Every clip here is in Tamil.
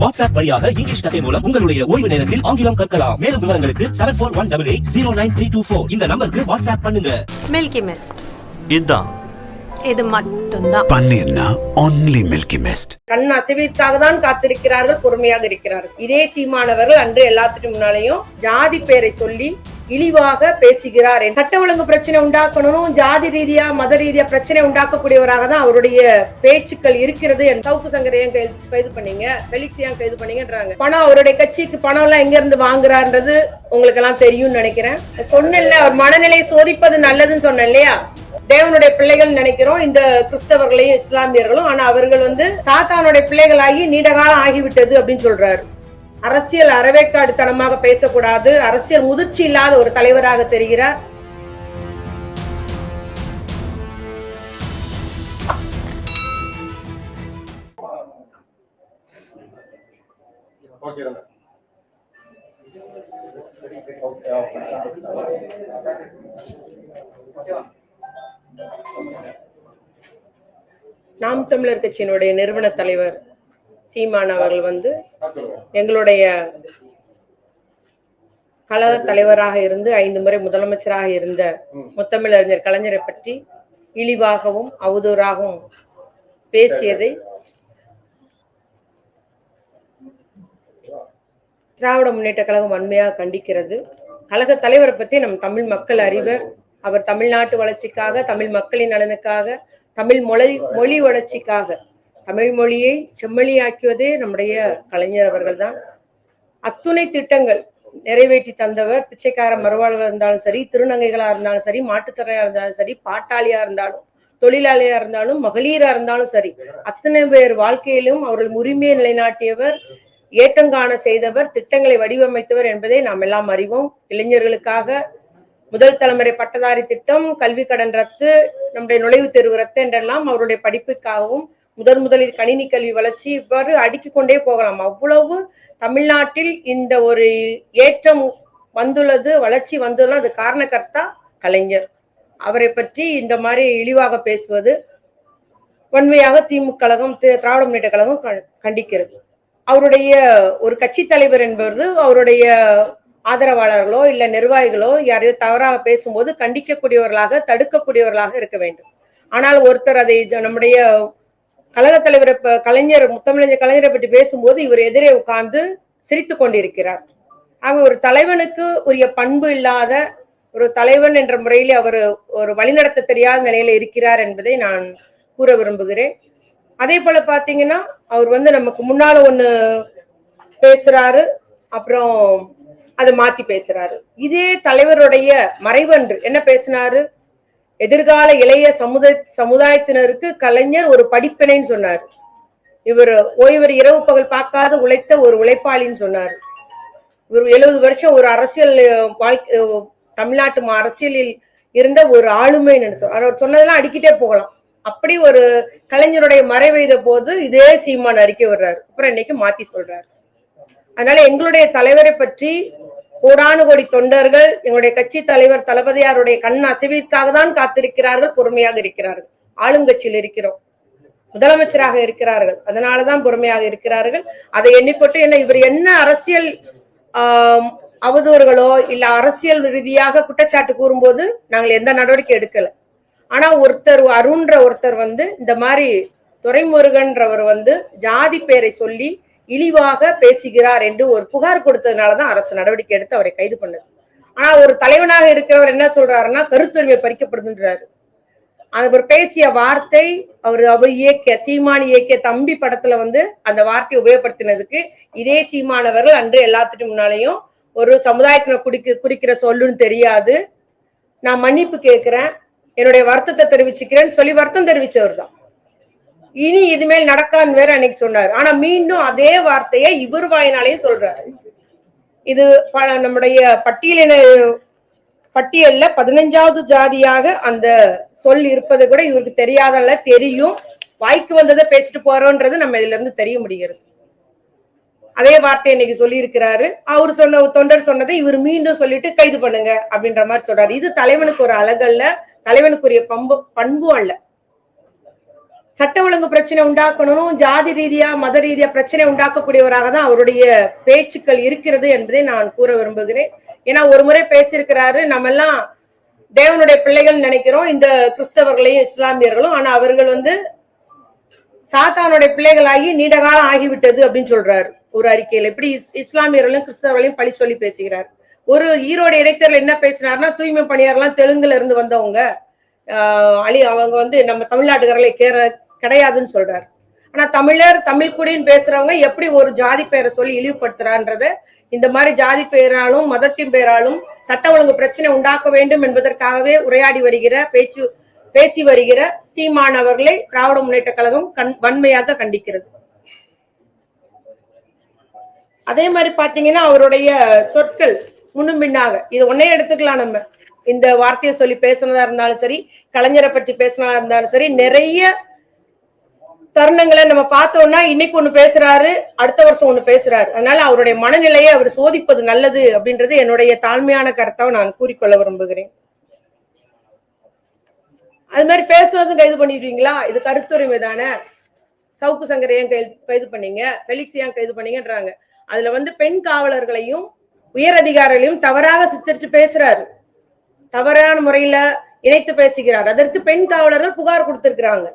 வாட்ஸ்அப் வழியாக இங்கிலீஷ் கதை மூலம் உங்களுடைய ஓய்வு நேரத்தில் ஆங்கிலம் கற்கலாம். மேலும் விவரங்களுக்கு 7418809324 இந்த நம்பருக்கு வாட்ஸ்அப் பண்ணுங்க. மில்கி மிஸ்ட் இதுதான், இது மட்டும்தான் பன்னீர்னா only மில்கி மிஸ்ட். கண் அசைவிற்காக தான் காத்திருக்கிறார்கள், பொறுமையாக இருக்கிறார்கள். இதே சீமானவர்கள் அன்று எல்லாத்துக்கும் முன்னாலேயும் ஜாதி பேரை சொல்லி இழிவாக பேசுகிறார். சட்ட ஒழுங்கு பிரச்சனை உண்டாக்கணும், ஜாதி ரீதியா மத ரீதியா பிரச்சனை உண்டாக்கக்கூடியவராக தான் அவருடைய பேச்சுக்கள் இருக்கிறது. சவுக்கு சங்கரையும் கைது பண்ணீங்க, பெலிக்ஸையும் கைது பண்ணீங்கன்றாங்க. பணம் அவருடைய கட்சிக்கு பணம் எல்லாம் எங்க இருந்து வாங்குறான்றது உங்களுக்கு எல்லாம் தெரியும்னு நினைக்கிறேன். சொன்னேன்ல, அவர் மனநிலை சோதிப்பது நல்லதுன்னு சொன்னேன் இல்லையா? தேவனுடைய பிள்ளைகள் நினைக்கிறோம் இந்த கிறிஸ்தவர்களையும் இஸ்லாமியர்களும். ஆனா அவர்கள் சாத்தானுடைய பிள்ளைகளாகி நீண்ட காலம் ஆகிவிட்டது அப்படின்னு சொல்றாரு. அரசியல் அறவேக்காடுத்தனமாக பேசக்கூடாது, அரசியல் முதிர்ச்சி இல்லாத ஒரு தலைவராக தெரிகிறார். நாம் தமிழர் கட்சியினுடைய நிறுவன தலைவர் சீமான் அவர்கள் எங்களுடைய கழக தலைவராக இருந்து 5 முறை முதலமைச்சராக இருந்த முத்தமிழறிஞர் கலைஞரை பற்றி இழிவாகவும் அவதூறாகவும் பேசியதை திராவிட முன்னேற்ற கழகம் வன்மையாக கண்டிக்கிறது. கழக தலைவரை பற்றி நம் தமிழ் மக்கள் அறிவர். அவர் தமிழ்நாட்டு வளர்ச்சிக்காக, தமிழ் மக்களின் நலனுக்காக, தமிழ் மொழி வளர்ச்சிக்காக, தமிழ் மொழியை செம்மொழியாக்குவதே நம்முடைய கலைஞர் அவர்கள் தான். அத்துணை திட்டங்கள் நிறைவேற்றி தந்தவர். பிச்சைக்கார மறுவாழ்வாக இருந்தாலும் சரி, திருநங்கைகளா இருந்தாலும் சரி, மாட்டுத்திறனா இருந்தாலும் சரி, பாட்டாளியா இருந்தாலும், தொழிலாளியா இருந்தாலும், மகளிரா இருந்தாலும் சரி, அத்தனை பேர் வாழ்க்கையிலும் அவர்கள் உரிமையை நிலைநாட்டியவர், ஏற்றங்காண செய்தவர், திட்டங்களை வடிவமைத்தவர் என்பதை நாம் எல்லாம் அறிவோம். இளைஞர்களுக்காக முதல் தலைமுறை பட்டதாரி திட்டம், கல்வி கடன் ரத்து, நம்முடைய நுழைவுத் தேர்வு ரத்து என்றெல்லாம் அவருடைய படிப்புக்காகவும், முதலில் கணினி கல்வி வளர்ச்சி, இவ்வாறு அடுக்கிக் கொண்டே போகலாம். அவ்வளவு தமிழ்நாட்டில் இந்த ஒரு ஏற்றம் வந்துள்ளது, வளர்ச்சி வந்துள்ளது. அது காரணகர்த்தா கலைஞர். அவரை பற்றி இந்த மாதிரி இழிவாக பேசுவது வன்மையாக திமுக கழகம், திராவிட முன்னேற்ற கழகம் கண்டிக்கிறது. அவருடைய ஒரு கட்சி தலைவர் என்பது அவருடைய ஆதரவாளர்களோ இல்ல நிர்வாகிகளோ யாரையோ தவறாக பேசும்போது கண்டிக்கக்கூடியவர்களாக, தடுக்கக்கூடியவர்களாக இருக்க வேண்டும். ஆனால் ஒருத்தர் அதை நம்முடைய கழக தலைவரை கலைஞர், முத்தமிழறிஞர் கலைஞரை பற்றி பேசும்போது இவர் எதிரே உட்கார்ந்து சிரித்து கொண்டிருக்கிறார். ஆக ஒரு தலைவனுக்கு உரிய பண்பு இல்லாத ஒரு தலைவன் என்ற முறையிலே அவர் ஒரு வழிநடத்த தெரியாத நிலையில இருக்கிறார் என்பதை நான் கூற விரும்புகிறேன். அதே போல பாத்தீங்கன்னா அவர் நமக்கு முன்னால ஒண்ணு பேசுறாரு, அப்புறம் அதை மாத்தி பேசுறாரு. இதே தலைவருடைய மறைவன்று என்ன பேசினாரு? எதிர்கால இளைய சமுதாயத்தினருக்கு கலைஞர் ஒரு படிப்பினைன்னு சொன்னார். இவர் இரவு பகல் பார்க்காத உழைத்த ஒரு உழைப்பாளின்னு சொன்னார். இவர் 70 வருஷம் ஒரு அரசியல் வாழ்க்கை, தமிழ்நாட்டு அரசியலில் இருந்த ஒரு ஆளுமைன்னு அவர் சொன்னதெல்லாம் அடிக்கிட்டே போகலாம். அப்படி ஒரு கலைஞருடைய மறைவைத போது இதே சீமான் அறிக்கை வர்றாரு, அப்புறம் இன்னைக்கு மாத்தி சொல்றாரு. அதனால எங்களுடைய தலைவரை பற்றி கோடானு கோடி தொண்டர்கள், எங்களுடைய கட்சி தலைவர் தளபதியாருடைய கண் அசைவிற்காக தான் காத்திருக்கிறார்கள், பொறுமையாக இருக்கிறார்கள். ஆளுங்கட்சியில் இருக்கிறோம், முதலமைச்சராக இருக்கிறார்கள், அதனாலதான் பொறுமையாக இருக்கிறார்கள். அதை எண்ணிக்கொண்டு இவர் என்ன அரசியல் அவதூறுகளோ இல்ல அரசியல் ரீதியாக குற்றச்சாட்டு கூறும்போது நாங்கள் எந்த நடவடிக்கை எடுக்கல. ஆனா அருண்ன்ற ஒருத்தர் இந்த மாதிரி துரைமுருகன்றவர் ஜாதி பேரை சொல்லி இழிவாக பேசுகிறார் என்று ஒரு புகார் கொடுத்ததுனாலதான் அரசு நடவடிக்கை எடுத்து அவரை கைது பண்ணது. ஆனா ஒரு தலைவனாக இருக்கிறவர் என்ன சொல்றாருன்னா கருத்துரிமை பறிக்கப்படுதுன்றாரு. அவர் பேசிய வார்த்தை, அவர் இயக்கிய சீமான் இயக்கிய தம்பி படத்துல அந்த வார்த்தையை உபயோகப்படுத்தினதுக்கு இதே சீமானவர்கள் அன்று எல்லாத்துக்கும் முன்னாலேயும் ஒரு சமுதாயத்தினை குறிக்கிற சொல்லுன்னு தெரியாது, நான் மன்னிப்பு கேட்கிறேன், என்னுடைய வருத்தத்தை தெரிவிச்சுக்கிறேன்னு சொல்லி வருத்தம் தெரிவிச்சவர் தான். இனி இதுமேல் நடக்கான்னு வேற அன்னைக்கு சொன்னார். ஆனா மீண்டும் அதே வார்த்தையை இவர் வாயினாலேயும் சொல்றாரு. இது நம்முடைய பட்டியல்ல 15வது ஜாதியாக அந்த சொல் இருப்பது கூட இவருக்கு தெரியாதல்ல, தெரியும். வாய்க்கு வந்ததை பேசிட்டு போறோன்றது நம்ம இதுல இருந்து தெரிய முடிகிறது. அதே வார்த்தை இன்னைக்கு சொல்லி இருக்கிறாரு. அவர் தொண்டர் சொன்னதை இவர் மீண்டும் சொல்லிட்டு கைது பண்ணுங்க அப்படின்ற மாதிரி சொல்றாரு. இது தலைவனுக்கு ஒரு அழகல்ல, தலைவனுக்குரிய பண்பும் அல்ல. சட்ட ஒழுங்கு பிரச்சனை உண்டாக்கணும், ஜாதி ரீதியா மத ரீதியா பிரச்சனை உண்டாக்கக்கூடியவராக தான் அவருடைய பேச்சுக்கள் இருக்கிறது என்பதை நான் கூற விரும்புகிறேன். ஏன்னா ஒரு முறை பேசியிருக்கிறாரு, நம்ம எல்லாம் தேவனுடைய பிள்ளைகள் நினைக்கிறோம், இந்த கிறிஸ்தவர்களையும் இஸ்லாமியர்களும். ஆனா அவர்கள் சாத்தானுடைய பிள்ளைகளாகி நீண்ட காலம் ஆகிவிட்டது அப்படின்னு சொல்றாரு ஒரு அறிக்கையில. இப்படி இஸ்லாமியர்களையும் கிறிஸ்தவர்களையும் பழி சொல்லி பேசுகிறார். ஒரு ஈரோடு இடைத்தேர்தல் என்ன பேசினார்னா, தூய்மை பணியாளர்லாம் தெலுங்குல இருந்து வந்தவங்க, அவங்க நம்ம தமிழ்நாட்டுக்காரர்களை கிடையாதுன்னு சொல்றாரு. ஆனா தமிழ் குடின்னு பேசுறவங்க எப்படி ஒரு ஜாதி பெயரை சொல்லி இழிவுபடுத்துறான்றத இந்த மாதிரி ஜாதி பெயராலும் மதத்தின் பெயராலும் சட்ட ஒழுங்கு பிரச்சனை உண்டாக்க வேண்டும் என்பதற்காகவே உரையாடி வருகிற பேசி வருகிற சீமான் அவர்களை திராவிட முன்னேற்ற கழகம் வன்மையாக கண்டிக்கிறது. அதே மாதிரி பாத்தீங்கன்னா அவருடைய சொற்கள் முன்னும் பின்னாக இது ஒன்னே எடுத்துக்கலாம். நம்ம இந்த வார்த்தையை சொல்லி பேசினதா இருந்தாலும் சரி, கலைஞரை பற்றி பேசினதா இருந்தாலும் சரி, நிறைய தருணங்களை நம்ம பார்த்தோம்னா இன்னைக்கு ஒண்ணு பேசுறாரு, அடுத்த வருஷம் ஒண்ணு பேசுறாரு. அதனால அவருடைய மனநிலையை அவர் சோதிப்பது நல்லது அப்படின்றது என்னுடைய தாழ்மையான கருத்தாக நான் கூறிக்கொள்ள விரும்புகிறேன். அது மாதிரி பேசுறது கைது பண்ணிடுவீங்களா? இது கருத்துரிமை தானே. சவுக்கு சங்கரை ஏன் கைது பண்ணீங்க, பெலிக்ஸ் ஏன் கைது பண்ணீங்கன்றாங்க. அதுல பெண் காவலர்களையும் உயர் அதிகாரிகளையும் தவறாக சித்தரிச்சு பேசுறாரு, தவறான முறையில இணைத்து பேசுகிறார். அதற்கு பெண் காவலர்கள் புகார் கொடுத்திருக்கிறாங்க.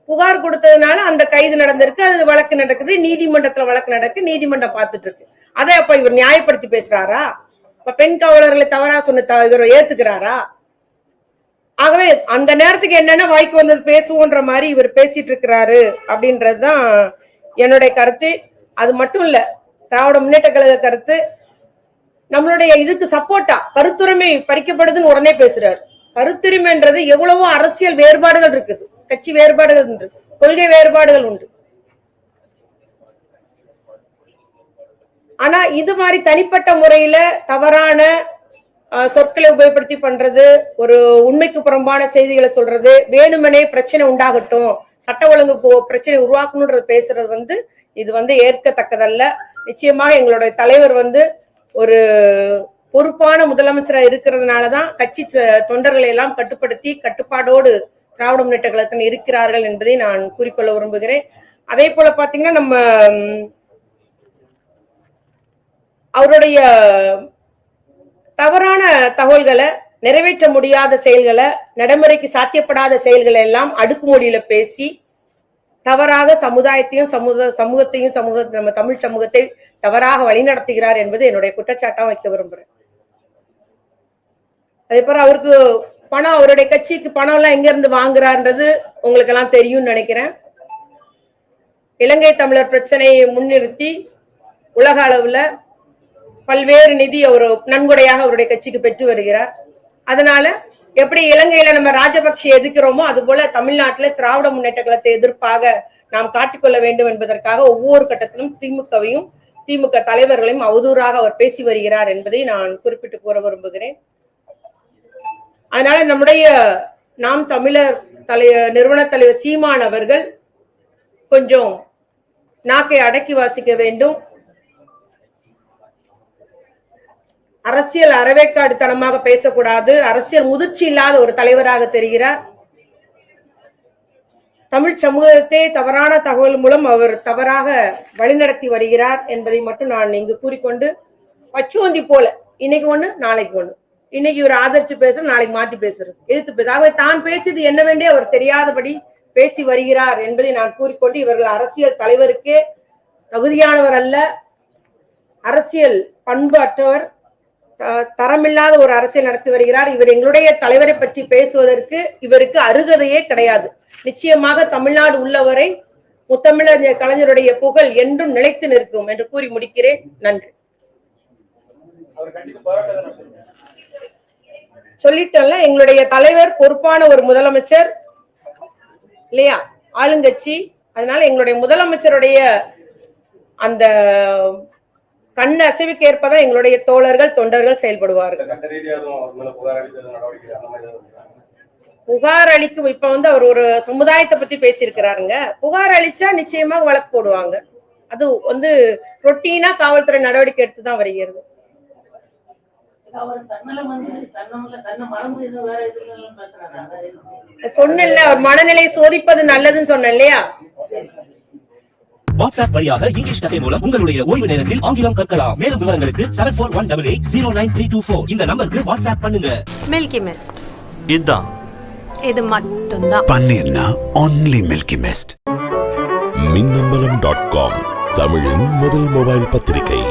புகார் கொடுத்ததுனால அந்த கைது நடந்திருக்கு, அது வழக்கு நடக்குது, நீதிமன்றத்துல வழக்கு நடக்கு, நீதிமன்றம் பார்த்துட்டு இருக்கு. அதை அப்ப இவர் நியாயப்படுத்தி பேசுறாரா? இப்ப பெண் காவலர்களை தவறா சொன்ன இவர் ஏத்துக்கிறாரா? ஆகவே அந்த நேரத்துக்கு என்னென்ன வாய்க்கு வந்தது பேசுவோன்ற மாதிரி இவர் பேசிட்டு இருக்கிறாரு அப்படின்றதுதான் என்னுடைய கருத்து. அது மட்டும் இல்ல, திராவிட முன்னேற்ற கழக கருத்து நம்மளுடைய இதுக்கு சப்போர்ட்டா கருத்துரிமை பறிக்கப்படுதுன்னு உடனே பேசுறாரு. கருத்துரிமைன்றது எவ்வளவோ அரசியல் வேறுபாடுகள் இருக்குது, கட்சி வேறுபாடுகள் உண்டு, கொள்கை வேறுபாடுகள் உண்டு. ஆனா இது மாதிரி தனிப்பட்ட முறையில தவறான சொற்களை உபயோகப்படுத்தி பண்றது, ஒரு உண்மைக்கு புறம்பான செய்திகளை சொல்றது, வேணுமனே பிரச்சனை உண்டாகட்டும், சட்ட ஒழுங்கு பிரச்சனை உருவாக்கணும்ன்றது பேசுறது இது ஏற்கத்தக்கதல்ல. நிச்சயமாக எங்களுடைய தலைவர் ஒரு பொறுப்பான முதலமைச்சரா இருக்கிறதுனாலதான் கட்சி தொண்டர்களை எல்லாம் கட்டுப்படுத்தி கட்டுப்பாடோடு திராவிட முன்னேற்ற கழகத்தில் இருக்கிறார்கள் என்பதை நான் கூறிக்கொள்ள விரும்புகிறேன். அதே போல பாத்தீங்கன்னா நம்ம அவருடைய தவறான தகவல்களை, நிறைவேற்ற முடியாத செயல்களை, நடைமுறைக்கு சாத்தியப்படாத செயல்களை எல்லாம் அடுக்குமொழியில பேசி தவறாக சமுதாயத்தையும் சமூகத்தையும் நம்ம தமிழ் சமூகத்தை தவறாக வழிநடத்துகிறார் என்பது என்னுடைய குற்றச்சாட்டா வைக்க விரும்புறேன். அதே போல அவருக்கு பணம், அவருடைய கட்சிக்கு பணம் எல்லாம் எங்க இருந்து வாங்குறாருன்றது உங்களுக்கு எல்லாம் தெரியும்னு நினைக்கிறேன். இலங்கை தமிழர் பிரச்சனையை முன்னிறுத்தி உலக அளவுல பல்வேறு நிதி அவர் நன்கொடையாக அவருடைய கட்சிக்கு பெற்று வருகிறார். அதனால எப்படி இலங்கையில நம்ம ராஜபக்சே எதிர்க்கிறோமோ அது போல தமிழ்நாட்டுல திராவிட முன்னேற்ற கழகத்தை எதிர்ப்பாக நாம் காட்டிக்கொள்ள வேண்டும் என்பதற்காக ஒவ்வொரு கட்டத்திலும் திமுகவையும் திமுக தலைவர்களையும் அவதூறாக அவர் பேசி வருகிறார் என்பதை நான் குறிப்பிட்டு கூற விரும்புகிறேன். அதனால நம்முடைய நாம் தமிழர் நிறுவன தலைவர் சீமான் அவர்கள் கொஞ்சம் நாக்கை அடக்கி வாசிக்க வேண்டும். அரசியல் அறவேக்காடுத்தனமாக பேசக்கூடாது. அரசியல் முதிர்ச்சி இல்லாத ஒரு தலைவராக தெரிகிறார். தமிழ் சமூகத்தை தவறான தகவல் மூலம் அவர் தவறாக வழிநடத்தி வருகிறார் என்பதை மட்டும் நான் இங்கு கூறிக்கொண்டு, பச்சுவந்தி போல இன்னைக்கு ஒண்ணு நாளைக்கு ஒண்ணு, இன்னைக்கு இவர் ஆதரிச்சு பேசுறது, நாளைக்கு மாத்தி பேசுறது, எதிர்த்து பேசுறது, தான் பேசியது என்ன வேண்டே அவர் தெரியாதபடி பேசி வருகிறார் என்பதை நான் கூறிக்கொண்டு, இவர்கள் அரசியல் தலைவருக்கே தகுதியானவர் அல்ல, அரசியல் பண்பு அற்றவர், தரமில்லாத ஒரு அரசியல் நடத்தி வருகிறார். இவர் எங்களுடைய தலைவரை பற்றி பேசுவதற்கு இவருக்கு அருகதையே கிடையாது. நிச்சயமாக தமிழ்நாடு உள்ளவரை முத்தமிழர் கலைஞருடைய புகழ் என்றும் நிலைத்து நிற்கும் என்று கூறி முடிக்கிறேன். நன்றி. சொல்லிட்டோம்ல, எங்களுடைய தலைவர் பொறுப்பான ஒரு முதலமைச்சர் இல்லையா, ஆளுங்கட்சி. அதனால எங்களுடைய முதலமைச்சருடைய அந்த கண் அசைவுக்கு ஏற்பதான் எங்களுடைய தோழர்கள் தொண்டர்கள் செயல்படுவார்கள். புகார் அளிக்கும் இப்ப அவர் ஒரு சமுதாயத்தை பத்தி பேசியிருக்கிறாருங்க. புகார் அளிச்சா நிச்சயமா வழக்கு போடுவாங்க. அது ரொட்டீனா காவல்துறை நடவடிக்கை எடுத்துதான் வருகிறது. அவர் தன்னலம் வந்து தன்னை மறந்து இது வேற எதுவும் பேசுறாரா? வேற எதுவும் சொன்னேன்ல, அவர் மனநிலை சோதிப்பது நல்லதுன்னு சொன்னேன் இல்லையா? வாட்ஸ்அப் வழியாக இங்கிலீஷ் கஃபே மூலம் உங்களுடைய ஓய்வு நேரத்தில் ஆங்கிலம் கற்கலாம். மேலும் விவரங்களுக்கு 7418809324 இந்த நம்பருக்கு வாட்ஸ்அப் பண்ணுங்க. Milky Mist. இதுதான். இது மட்டும்தான். பன்னீர்னா only Milky Mist. மின்னம்பலம்.com தமிழின் முதல் மொபைல் பத்திரிகை.